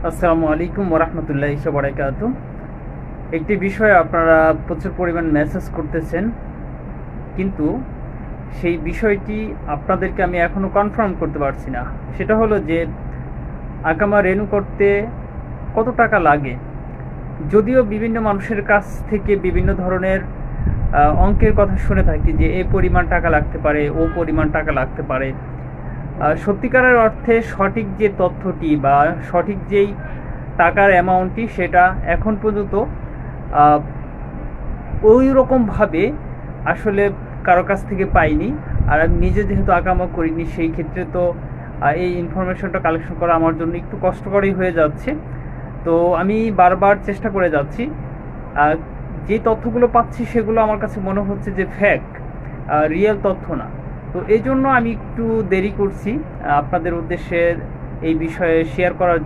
আসসালামু আলাইকুম ওরহমতুল্লাহি ওয়া একটি বিষয়ে আপনারা প্রচুর পরিমাণ মেসেজ করতেছেন, কিন্তু সেই বিষয়টি আপনাদেরকে আমি এখনও কনফার্ম করতে পারছি না। সেটা হলো যে আকামা রেনু করতে কত টাকা লাগে। যদিও বিভিন্ন মানুষের কাছ থেকে বিভিন্ন ধরনের অঙ্কের কথা শুনে থাকি যে এই পরিমাণ টাকা লাগতে পারে, ও পরিমাণ টাকা লাগতে পারে। সত্যিকারের অর্থে সঠিক যে তথ্যটি বা সঠিক যেই টাকার অ্যামাউন্টটি সেটা এখন পর্যন্ত ওই রকমভাবে আসলে কারো কাছ থেকে পাইনি। আর আমি নিজে যেহেতু আঁকামা করিনি, সেই ক্ষেত্রে তো এই ইনফরমেশনটা কালেকশন করা আমার জন্য একটু কষ্টকরই হয়ে যাচ্ছে। তো আমি বারবার চেষ্টা করে যাচ্ছি। যে তথ্যগুলো পাচ্ছি সেগুলো আমার কাছে মনে হচ্ছে যে ফ্যাক, রিয়েল তথ্য না। তো এই জন্য আমি একটু দেরি করছি আপনাদের উদ্দেশ্যে এই বিষয়ে শেয়ার করার